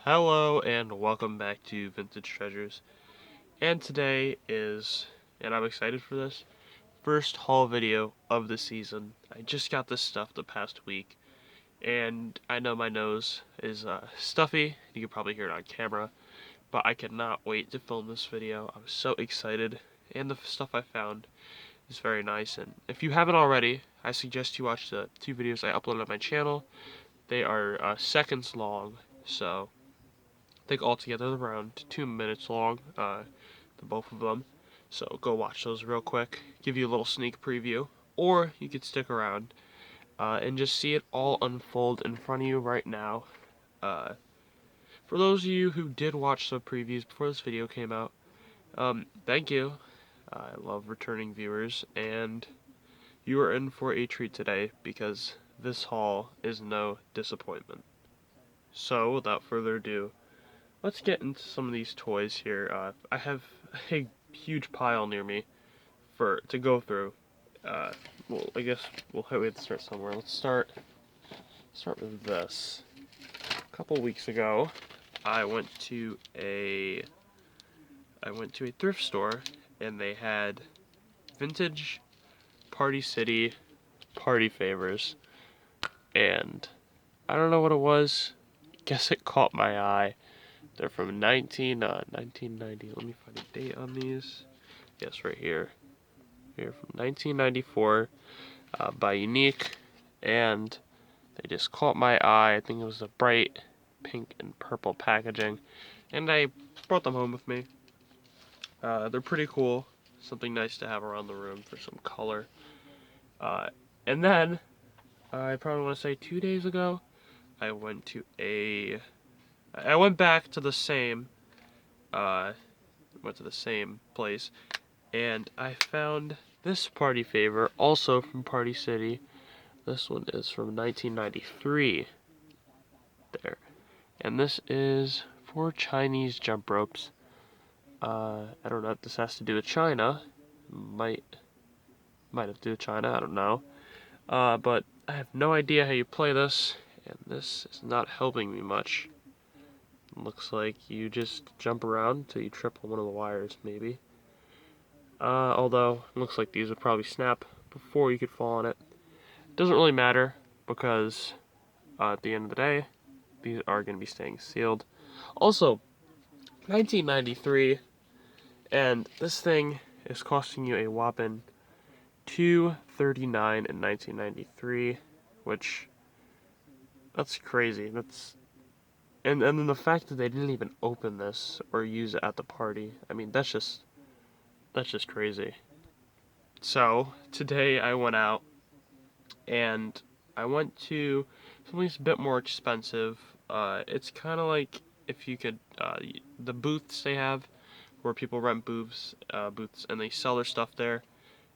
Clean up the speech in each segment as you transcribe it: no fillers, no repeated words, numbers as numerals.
Hello and welcome back to Vintage Treasures. And today is, and I'm excited for this, first haul video of the season. I just got this stuff the past week, and I know my nose is stuffy. You can probably hear it on camera, but I cannot wait to film this video. I'm so excited, and the stuff I found is very nice. And if you haven't already, I suggest you watch the two videos I uploaded on my channel. They are seconds long, so I think altogether around 2 minutes long, the both of them. So go watch those real quick, give you a little sneak preview, or you could stick around and just see it all unfold in front of you right now. For those of you who did watch the previews before this video came out, thank you. I love returning viewers, and you are in for a treat today because this haul is no disappointment. So, without further ado, let's get into some of these toys here. I have a huge pile near me to go through. Well, I guess we have to start somewhere. Let's start with this. A couple weeks ago, I went to a thrift store, and they had vintage Party City party favors, and I don't know what it was. Guess it caught my eye. They're from 1990. Let me find a date on these. Yes, right here. Here from 1994 by Unique, and they just caught my eye. I think it was a bright pink and purple packaging, and I brought them home with me. They're pretty cool. Something nice to have around the room for some color. And then, I probably want to say 2 days ago, I went back to the same place, and I found this party favor, also from Party City. This one is from 1993. There. And this is 4 Chinese jump ropes. I don't know if this has to do with China. Might have to do with China, I don't know. But I have no idea how you play this, and this is not helping me much. Looks like you just jump around until you trip on one of the wires, maybe. Although, it looks like these would probably snap before you could fall on it. Doesn't really matter, because at the end of the day, these are going to be staying sealed. Also, 1993, and this thing is costing you a whopping $239 in 1993, which, that's crazy. And then the fact that they didn't even open this or use it at the party, I mean, that's just crazy. So, today I went out, and I went to something that's a bit more expensive. It's kind of like if you could, the booths they have, where people rent booths, and they sell their stuff there.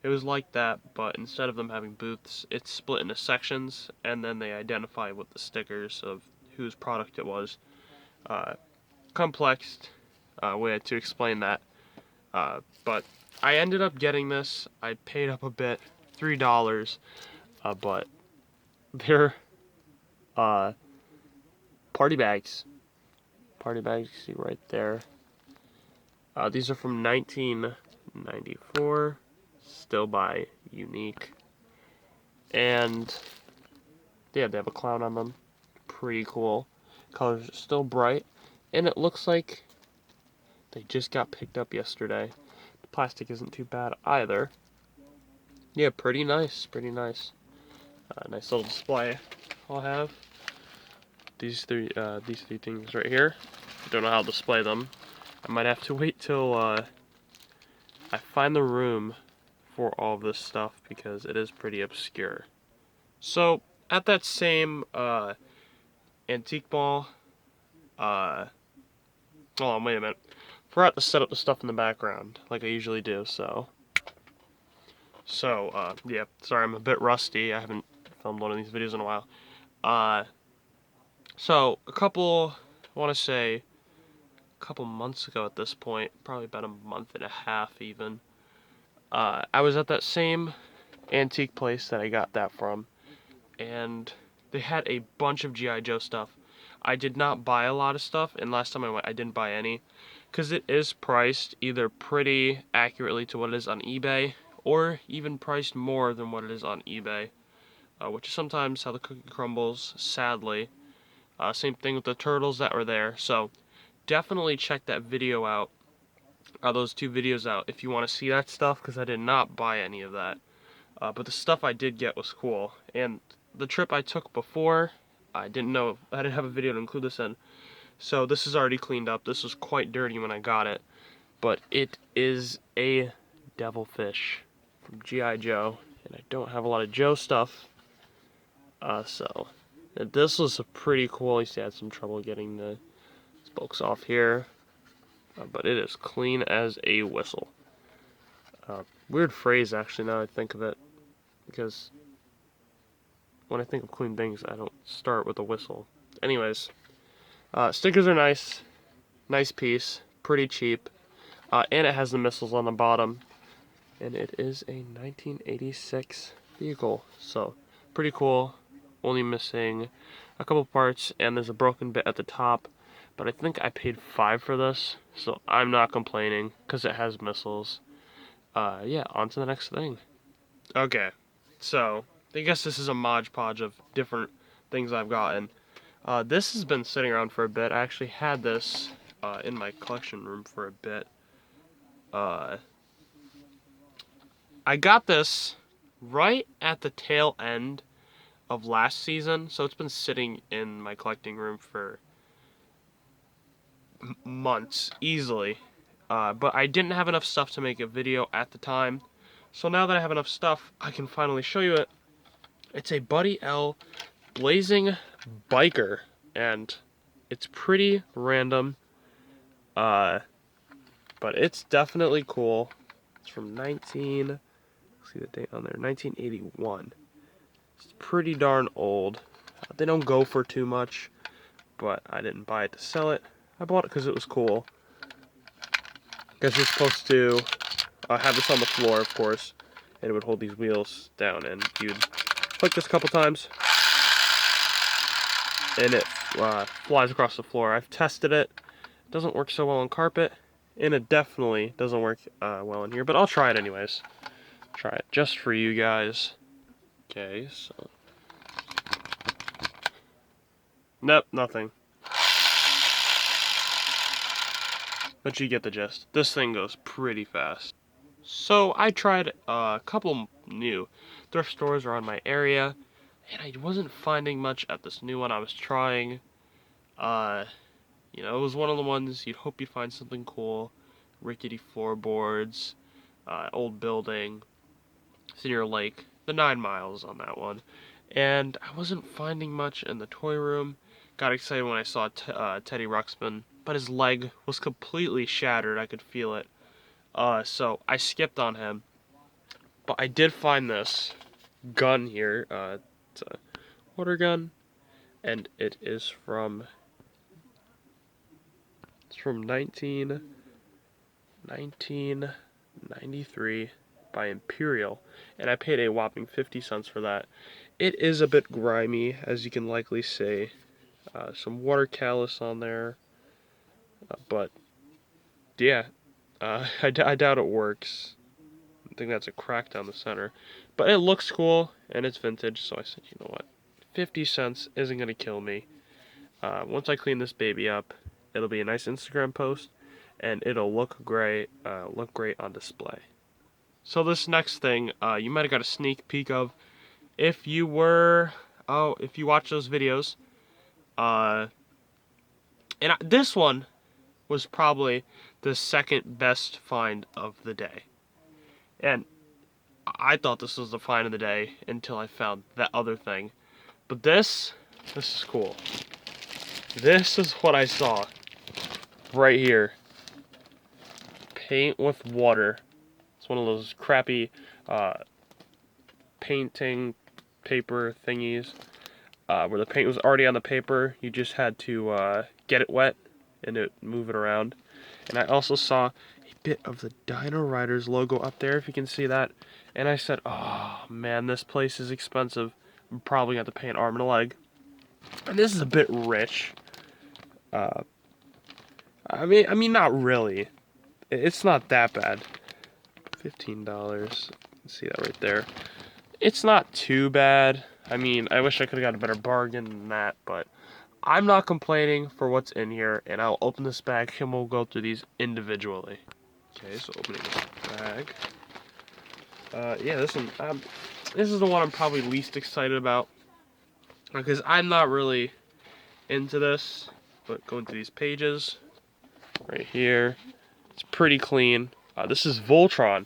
It was like that, but instead of them having booths, it's split into sections, and then they identify with the stickers of whose product it was. Complex way to explain that. But I ended up getting this. I paid up a bit, $3, but they're party bags. Party bags, you see right there. These are from 1994, still by Unique. And yeah, they have a clown on them. Pretty cool. Colors are still bright, and it looks like they just got picked up yesterday. The plastic isn't too bad either. Yeah, pretty nice, pretty nice. Nice little display I'll have. These three things right here. Don't know how to display them. I might have to wait till I find the room for all of this stuff because it is pretty obscure. So, at that same antique mall, hold on, wait a minute. Forgot to set up the stuff in the background like I usually do, so yeah, sorry, I'm a bit rusty. I haven't filmed one of these videos in a while. So, I want to say, a couple months ago at this point, probably about a month and a half even, I was at that same antique place that I got that from, and they had a bunch of G.I. Joe stuff. I did not buy a lot of stuff, and last time I went, I didn't buy any, because it is priced either pretty accurately to what it is on eBay, or even priced more than what it is on eBay, which is sometimes how the cookie crumbles, sadly. Same thing with the turtles that were there, so definitely check that video out, those 2 videos out, if you want to see that stuff, because I did not buy any of that. But the stuff I did get was cool, and the trip I took before, I didn't have a video to include this in, so this is already cleaned up. This was quite dirty when I got it, but it is a Devilfish from G.I. Joe, and I don't have a lot of Joe stuff, so this was pretty cool. I used to have some trouble getting the spokes off here, but it is clean as a whistle. Weird phrase, actually, now I think of it, because when I think of clean things, I don't start with a whistle. Anyways, stickers are nice. Nice piece. Pretty cheap. And it has the missiles on the bottom. And it is a 1986 vehicle. So, pretty cool. Only missing a couple parts, and there's a broken bit at the top. But I think I paid $5 for this, so I'm not complaining, because it has missiles. Yeah, on to the next thing. Okay, so I guess this is a Mod Podge of different things I've gotten. This has been sitting around for a bit. I actually had this in my collection room for a bit. I got this right at the tail end of last season, so it's been sitting in my collecting room for months, easily. But I didn't have enough stuff to make a video at the time, so now that I have enough stuff, I can finally show you it. It's a Buddy L Blazing Biker, and it's pretty random, but it's definitely cool. It's from see the date on there, 1981. It's pretty darn old. They don't go for too much, but I didn't buy it to sell it. I bought it because it was cool. Guess you're supposed to have this on the floor, of course, and it would hold these wheels down, and you'd click this a couple times, and it flies across the floor. I've tested it. It doesn't work so well on carpet, and it definitely doesn't work well in here, but I'll try it anyways. Try it just for you guys. Okay, so... Nope, nothing. But you get the gist. This thing goes pretty fast. So I tried a couple new thrift stores around my area, and I wasn't finding much at this new one I was trying. You know, it was one of the ones you'd hope you'd find something cool. Rickety floorboards, old building, Senior Lake, the 9 miles on that one. And I wasn't finding much in the toy room. Got excited when I saw Teddy Ruxpin, but his leg was completely shattered. I could feel it. So I skipped on him. But I did find this gun here. It's a water gun, and it is from 1993 by Imperial, and I paid a whopping 50 cents for that. It is a bit grimy, as you can likely see. Some water callus on there, but yeah, I doubt it works. I think that's a crack down the center, but it looks cool, and it's vintage, so I said, you know what, 50 cents isn't going to kill me. Once I clean this baby up, it'll be a nice Instagram post, and it'll look great on display. So this next thing, you might have got a sneak peek of, if you watch those videos. This one was probably the second best find of the day. And I thought this was the find of the day until I found that other thing. But this is cool. This is what I saw right here. Paint with water. It's one of those crappy painting paper thingies where the paint was already on the paper. You just had to get it wet and move it around. And I also saw a bit of the Dino Writers logo up there, if you can see that. And I said, oh man, this place is expensive. I'm probably going to have to pay an arm and a leg. And this is a bit rich. I mean, not really. It's not that bad. $15. See that right there. It's not too bad. I mean, I wish I could have got a better bargain than that, but I'm not complaining for what's in here, and I'll open this bag and we'll go through these individually. Okay, so opening this bag. Yeah, this one, this is the one I'm probably least excited about, because I'm not really into this, but going through these pages, right here, it's pretty clean. This is Voltron,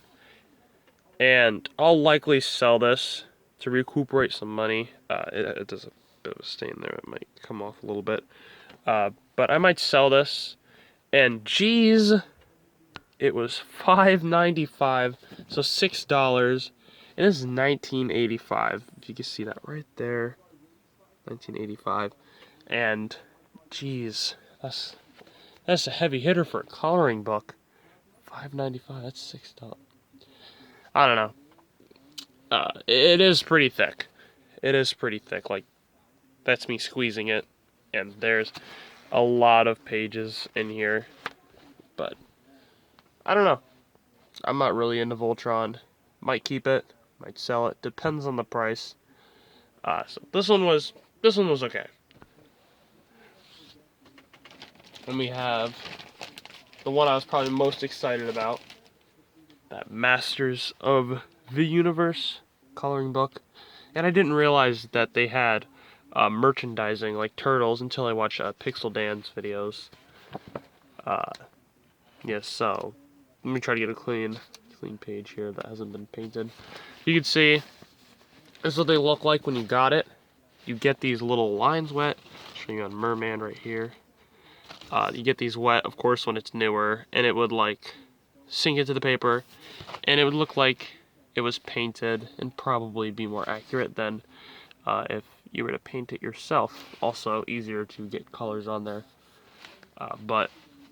and I'll likely sell this to recuperate some money. It does a bit of a stain there, it might come off a little bit. But I might sell this, and geez, it was $5.95, so $6, and this is 1985. If you can see that right there, 1985, and geez, that's a heavy hitter for a coloring book. $5.95, that's $6. I don't know. It is pretty thick. It is pretty thick. Like, that's me squeezing it, and there's a lot of pages in here, but I don't know. I'm not really into Voltron. Might keep it, might sell it. Depends on the price. So this one was okay. And we have the one I was probably most excited about. That Masters of the Universe coloring book. And I didn't realize that they had merchandising like turtles until I watched Pixel Dan's videos. Yes, so let me try to get a clean page here that hasn't been painted. You can see this is what they look like when you got it. You get these little lines wet. I'll show you on Merman right here. You get these wet, of course, when it's newer, and it would like sink into the paper, and it would look like it was painted, and probably be more accurate than if you were to paint it yourself. Also easier to get colors on there. But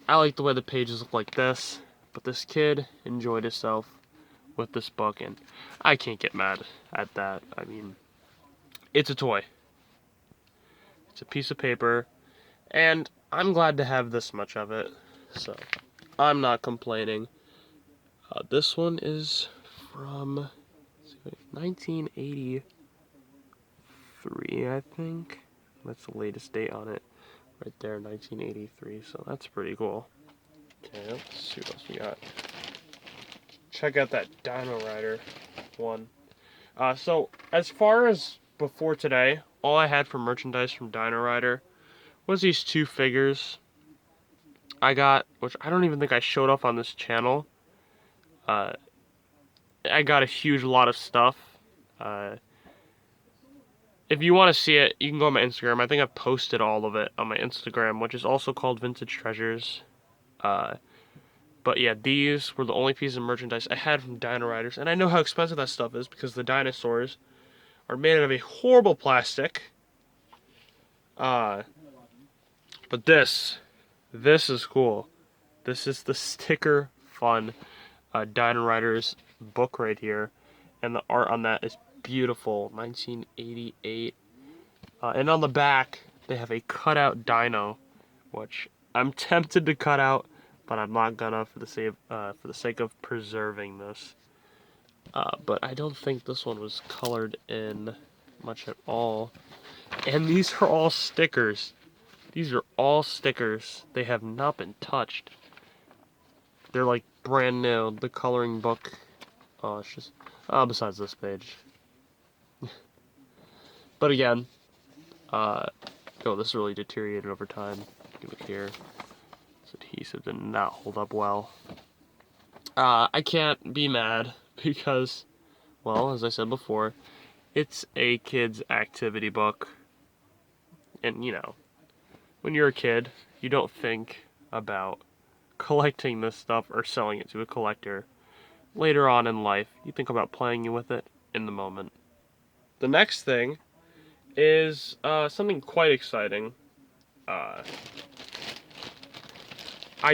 I like the way the pages look like this. But this kid enjoyed himself with this book, and I can't get mad at that. I mean, it's a toy. It's a piece of paper, and I'm glad to have this much of it, so I'm not complaining. This one is from 1983, I think. That's the latest date on it. Right there, 1983, so that's pretty cool. Okay, let's see what else we got. Check out that Dino Rider one. So, as far as before today, all I had for merchandise from Dino Rider was these two figures I got, which I don't even think I showed off on this channel. I got a huge lot of stuff. If you want to see it, you can go on my Instagram. I think I've posted all of it on my Instagram, which is also called Vintage Treasures. But yeah, these were the only pieces of merchandise I had from Dino Riders, and I know how expensive that stuff is because the dinosaurs are made out of a horrible plastic. But this is cool. This is the sticker fun Dino Riders book right here, and the art on that is beautiful. 1988, and on the back they have a cutout dino, which I'm tempted to cut out, but I'm not gonna for the sake of preserving this. But I don't think this one was colored in much at all. And these are all stickers. These are all stickers. They have not been touched. They're like brand new. The coloring book. Oh, it's just. Besides this page. But again, this really deteriorated over time. Give it here. This adhesive did not hold up well. I can't be mad because, well, as I said before, it's a kid's activity book. And, you know, when you're a kid, you don't think about collecting this stuff or selling it to a collector. Later on in life, you think about playing with it in the moment. The next thing is something quite exciting. I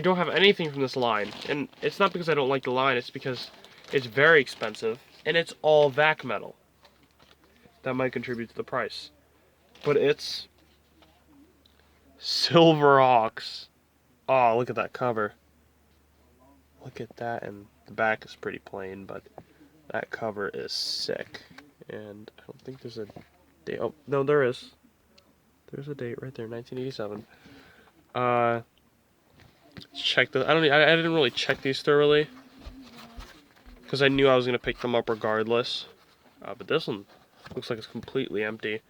don't have anything from this line, and it's not because I don't like the line, it's because it's very expensive, and it's all vac metal. That might contribute to the price. But it's Silverhawks. Oh, look at that cover. Look at that, and the back is pretty plain, but that cover is sick. And I don't think there's a date. Oh, no, there is. There's a date right there, 1987. Check the. I didn't really check these thoroughly because I knew I was gonna pick them up regardless. But this one looks like it's completely empty.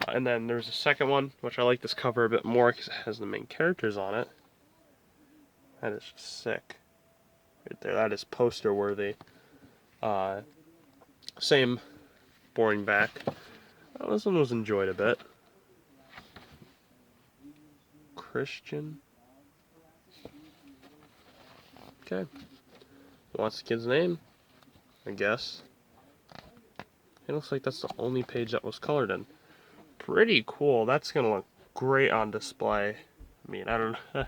And then there's a second one, which I like this cover a bit more because it has the main characters on it. That is just sick. Right there, that is poster worthy. Same boring back. Oh, this one was enjoyed a bit. Christian. Okay. What's the kid's name? I guess. It looks like that's the only page that was colored in. Pretty cool. That's gonna look great on display. I mean, I don't know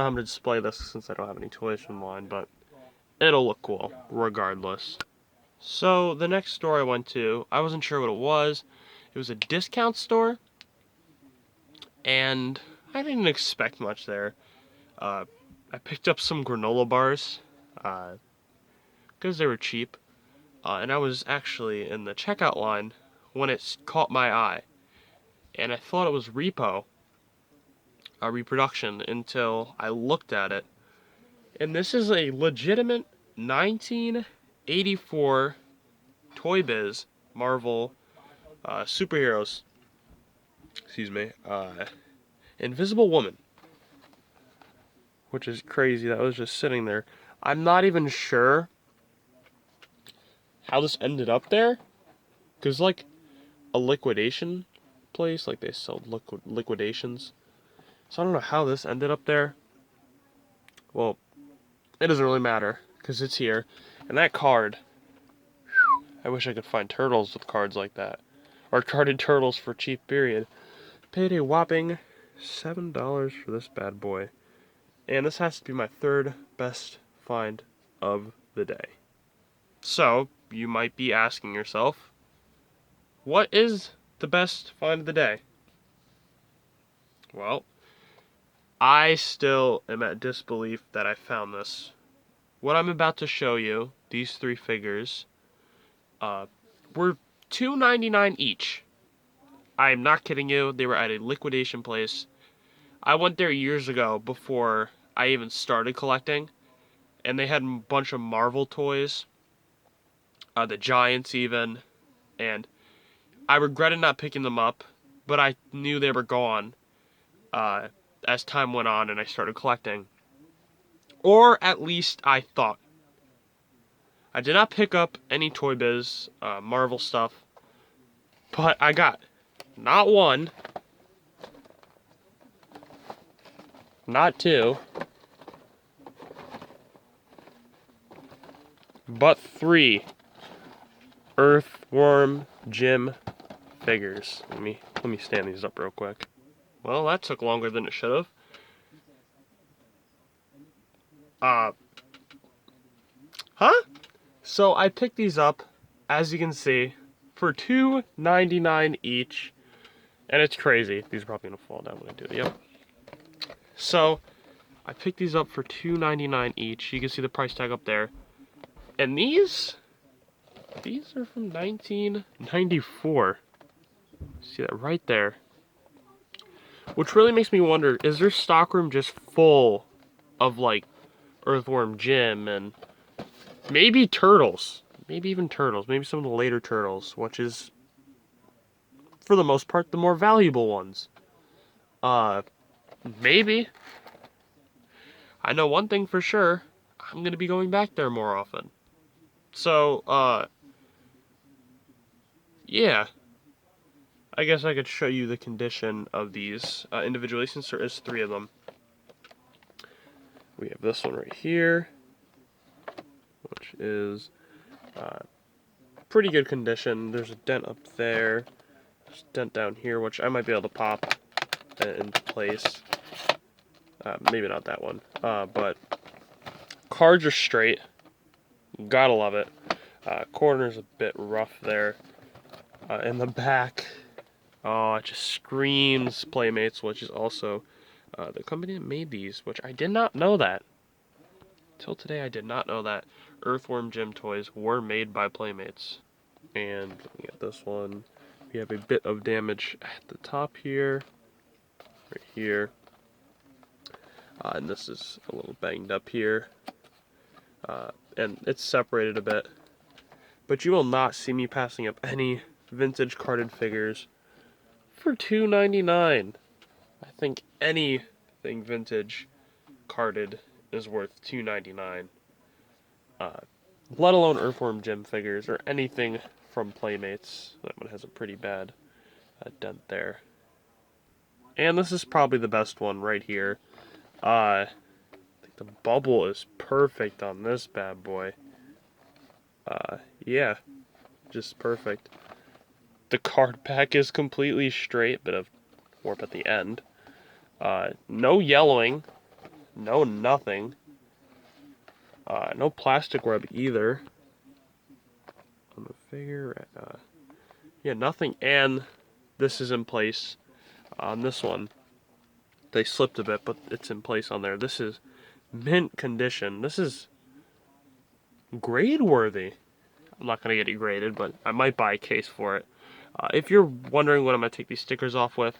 how to display this since I don't have any toys from mine, but it'll look cool regardless. So the next store I went to, I wasn't sure what it was. It was a discount store, and I didn't expect much there. I picked up some granola bars because they were cheap, and I was actually in the checkout line when it caught my eye, and I thought it was reproduction until I looked at it, and this is a legitimate 1984 Toy Biz Marvel superheroes. Excuse me. Invisible Woman, which is crazy. That was just sitting there. I'm not even sure how this ended up there, because like a liquidation place, like they sell liquidations. So I don't know how this ended up there. Well, it doesn't really matter because it's here. And that card, I wish I could find turtles with cards like that, or carded turtles for cheap. Period. Paid a whopping $7 for this bad boy. And this has to be my third best find of the day. So, you might be asking yourself, what is the best find of the day? Well, I still am at disbelief that I found this. What I'm about to show you, these three figures, were $2.99 each. I am not kidding you, they were at a liquidation place. I went there years ago before I even started collecting, and they had a bunch of Marvel toys, the Giants even, and I regretted not picking them up, but I knew they were gone as time went on and I started collecting. Or at least I thought. I did not pick up any Toy Biz Marvel stuff, but I got not one, not two, but three Earthworm Jim figures. Let me stand these up real quick. Well, that took longer than it should have. So I picked these up, as you can see, for $2.99 each, and it's crazy. These are probably gonna fall down when I do it. Yep. So I picked these up for $2.99 each. You can see the price tag up there, and these are from 1994. See that right there? Which really makes me wonder, is their stockroom just full of like Earthworm Jim and maybe turtles? Maybe even turtles. Maybe some of the later turtles, which is, for the most part, the more valuable ones. Maybe. I know one thing for sure. I'm gonna be going back there more often. So, yeah. I guess I could show you the condition of these individually, since there is three of them. We have this one right here, which is pretty good condition. There's a dent up there. There's a dent down here, which I might be able to pop into place. Maybe not that one. But cards are straight. Gotta love it. Corner's a bit rough there. In the back, oh, it just screams Playmates, which is also The company that made these, which I did not know that. Till today, I did not know that Earthworm Jim toys were made by Playmates. And looking at this one, we have a bit of damage at the top here, right here. And this is a little banged up here. And it's separated a bit. But you will not see me passing up any vintage carded figures for $2.99. I think anything vintage carded is worth $2.99. Let alone Earthworm Jim figures or anything from Playmates. That one has a pretty bad dent there. And this is probably the best one right here. I think the bubble is perfect on this bad boy. Yeah, just perfect. The card back is completely straight, bit of warp at the end. No yellowing, no nothing. No plastic web either on the figure. Yeah, nothing. And this is in place on this one. They slipped a bit, but it's in place on there. This is mint condition. This is grade worthy. I'm not going to get it graded, but I might buy a case for it. If you're wondering what I'm going to take these stickers off with,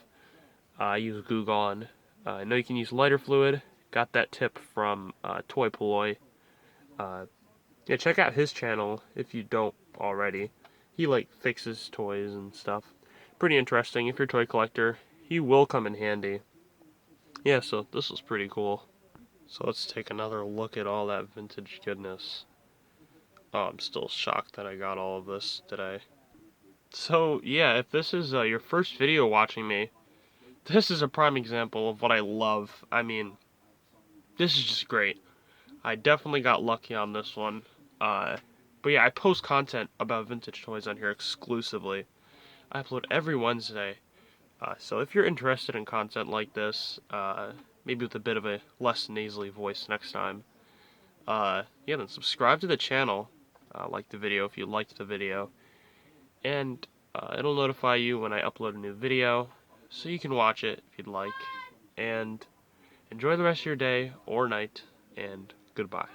I use Goo Gone. I know you can use lighter fluid. Got that tip from Toy Ploy. Yeah, check out his channel if you don't already. He fixes toys and stuff. Pretty interesting. If you're a toy collector, he will come in handy. Yeah, so this was pretty cool. So let's take another look at all that vintage goodness. Oh, I'm still shocked that I got all of this today. So yeah, if this is your first video watching me, this is a prime example of what I love. I mean, this is just great. I definitely got lucky on this one. But yeah, I post content about vintage toys on here exclusively. I upload every Wednesday. So if you're interested in content like this, maybe with a bit of a less nasally voice next time, yeah, then subscribe to the channel. Like the video if you liked the video. And it'll notify you when I upload a new video, so you can watch it if you'd like. And enjoy the rest of your day or night, and goodbye.